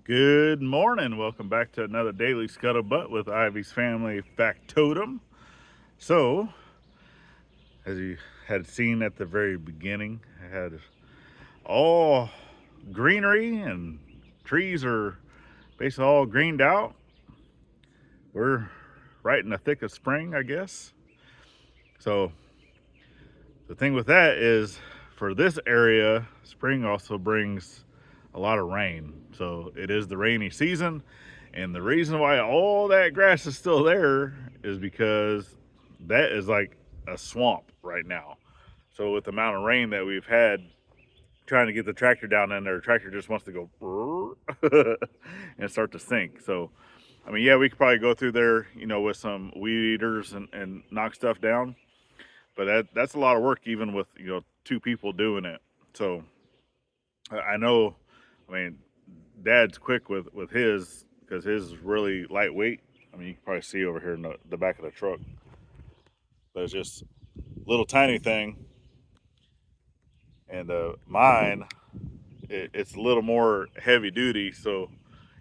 Good morning. Welcome back to another Daily Scuttlebutt with Ivy's Family Factotum. So, as you had seen at the very beginning, I had all greenery and trees are basically all greened out. We're right in the thick of spring, I guess. So, the thing with that is for this area, spring also brings a lot of rain. So, it is the rainy season. And the reason why all that grass is still there is because that is like a swamp right now. So with the amount of rain that we've had, trying to get the tractor down in there, the tractor just wants to go and start to sink. So, I mean, yeah, we could probably go through there, with some weed eaters and knock stuff down. But that's a lot of work, even with, two people doing it. So I know, I mean, Dad's quick with his because his is really lightweight. I mean, you can probably see over here in the back of the truck. But it's just a little tiny thing. And mine, it's a little more heavy duty. So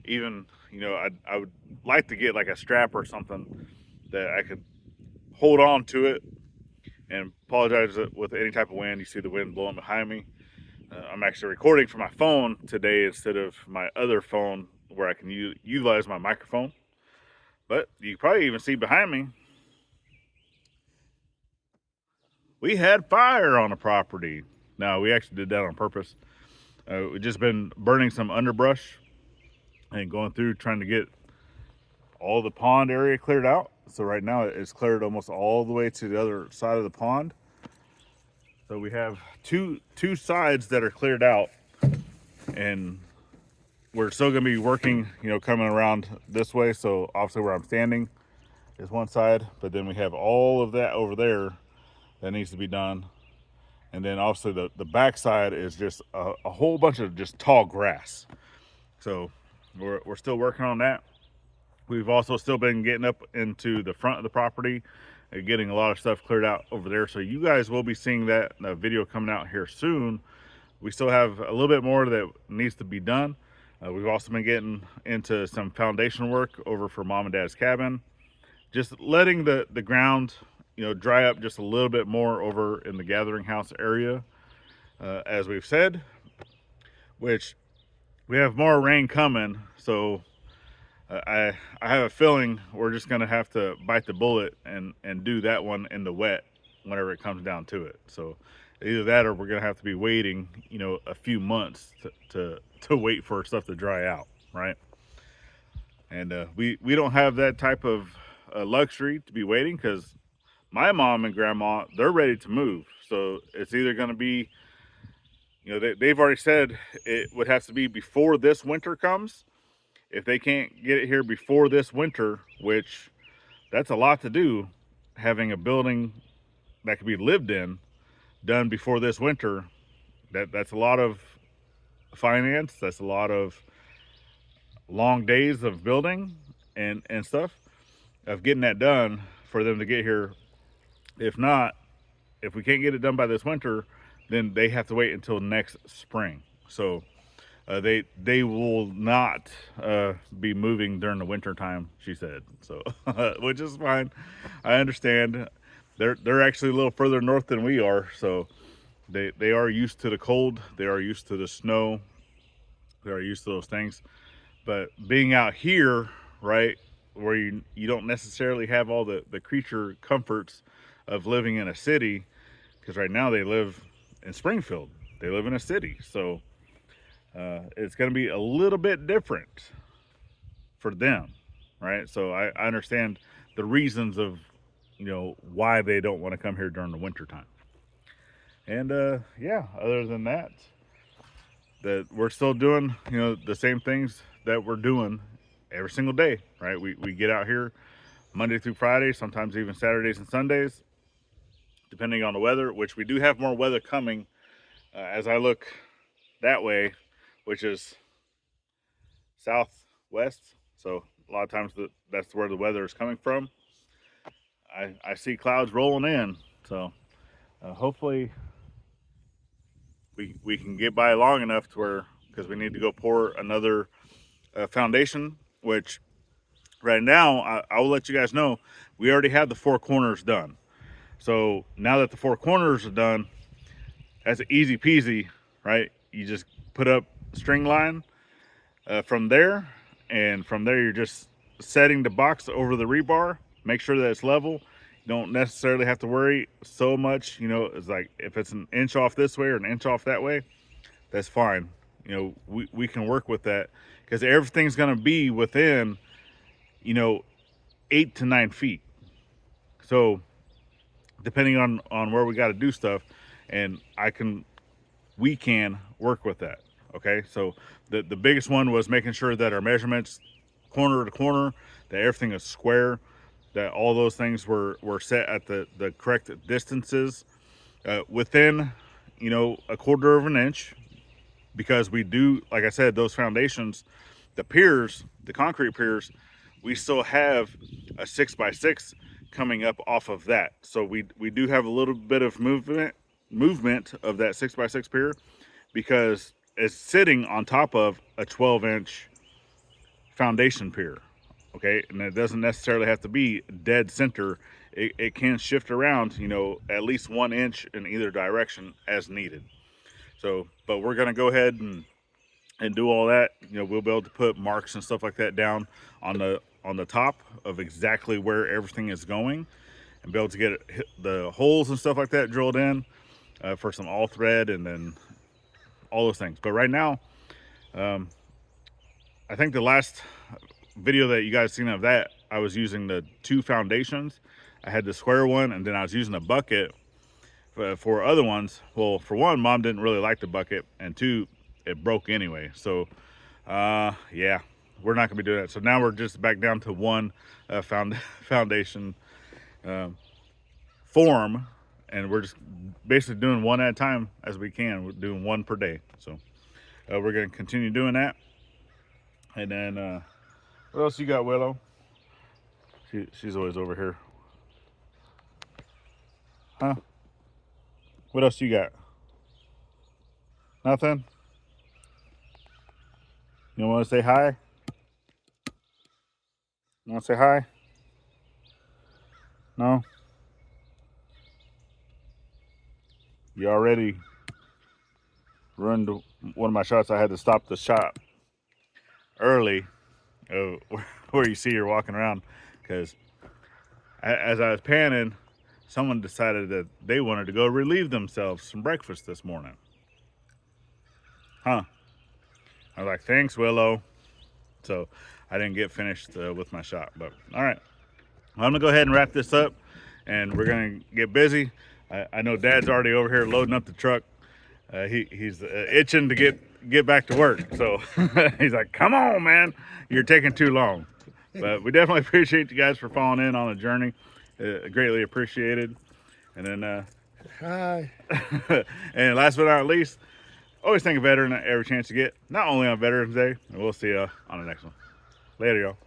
even, I would like to get like a strap or something that I could hold on to it. And apologize with any type of wind. You see the wind blowing behind me. I'm actually recording from my phone today instead of my other phone where I can utilize my microphone. But you can probably even see behind me, we had fire on the property. Now, we actually did that on purpose. We've just been burning some underbrush and going through trying to get all the pond area cleared out. So right now it's cleared almost all the way to the other side of the pond. So we have two sides that are cleared out, and we're still going to be working, coming around this way. So obviously where I'm standing is one side, but then we have all of that over there that needs to be done. And then obviously the back side is just a whole bunch of just tall grass. So we're still working on that. We've also still been getting up into the front of the property and getting a lot of stuff cleared out over there. So you guys will be seeing that video coming out here soon. We still have a little bit more that needs to be done. We've also been getting into some foundation work over for Mom and Dad's cabin. Just letting the ground, dry up just a little bit more over in the gathering house area, as we've said, which we have more rain coming. So I have a feeling we're just going to have to bite the bullet and do that one in the wet whenever it comes down to it. So either that or we're going to have to be waiting, a few months to wait for stuff to dry out, right? And we don't have that type of luxury to be waiting because my mom and grandma, they're ready to move. So it's either going to be, they've already said it would have to be before this winter comes. If they can't get it here before this winter, which that's a lot to do, having a building that could be lived in done before this winter, that's a lot of finance. That's a lot of long days of building and stuff, of getting that done for them to get here. If not, if we can't get it done by this winter, then they have to wait until next spring. So they will not be moving during the winter time, she said. So which is fine. I understand. They're actually a little further north than we are, so they are used to the cold. They are used to the snow. They are used to those things. But being out here, right, where you don't necessarily have all the creature comforts of living in a city, because right now they live in Springfield. They live in a city, so it's going to be a little bit different for them, right? So I understand the reasons of, why they don't want to come here during the winter time. And yeah, other than that, that we're still doing, the same things that we're doing every single day, right? We get out here Monday through Friday, sometimes even Saturdays and Sundays, depending on the weather, which we do have more weather coming as I look that way, which is southwest. So a lot of times that's where the weather is coming from. I see clouds rolling in. So hopefully we can get by long enough to where, because we need to go pour another foundation, which right now I will let you guys know we already have the 4 corners done. So now that the 4 corners are done, that's easy peasy, right? You just put up string line from there, and from there you're just setting the box over the rebar. Make sure that it's level. You don't necessarily have to worry so much. You know, it's like if it's an inch off this way or an inch off that way, that's fine. You know, we can work with that because everything's going to be within, you know, 8 to 9 feet. So depending on where we got to do stuff, and we can work with that. Okay, so the biggest one was making sure that our measurements corner to corner, that everything is square, that all those things were set at the correct distances within, you know, 1/4 of an inch, because we do, like I said, those foundations, the piers, the concrete piers, we still have a 6x6 coming up off of that. So we do have a little bit of movement of that 6x6 pier, because it's sitting on top of a 12-inch foundation pier. Okay, and it doesn't necessarily have to be dead center. It can shift around, you know, at least 1 inch in either direction as needed. So, but we're gonna go ahead and do all that. You know, we'll be able to put marks and stuff like that down on the top of exactly where everything is going, and be able to get the holes and stuff like that drilled in for some all thread, and then all those things. But right now, I think the last video that you guys seen of that, I was using the 2 foundations. I had the square one, and then I was using a bucket for other ones. Well, for one, Mom didn't really like the bucket, and 2, it broke anyway. So yeah, we're not gonna be doing that. So now we're just back down to 1 foundation form, and we're just basically doing 1 at a time as we can. We're doing 1 per day. So we're gonna continue doing that. And then what else you got, Willow? She's always over here. Huh? What else you got? Nothing? You want to say hi? You want to say hi? No? You already ruined one of my shots. I had to stop the shot early where you see her walking around, because as I was panning, someone decided that they wanted to go relieve themselves from breakfast this morning. Huh? I was like, thanks, Willow. So I didn't get finished with my shot, but all right. Well, I'm gonna go ahead and wrap this up, and we're gonna get busy. I know Dad's already over here loading up the truck. He's itching to get back to work. So he's like, come on, man, you're taking too long. But we definitely appreciate you guys for following in on the journey. Greatly appreciated. And then Hi. and last but not least, always think of veteran every chance you get, not only on Veterans Day. And we'll see you on the next one. Later, y'all.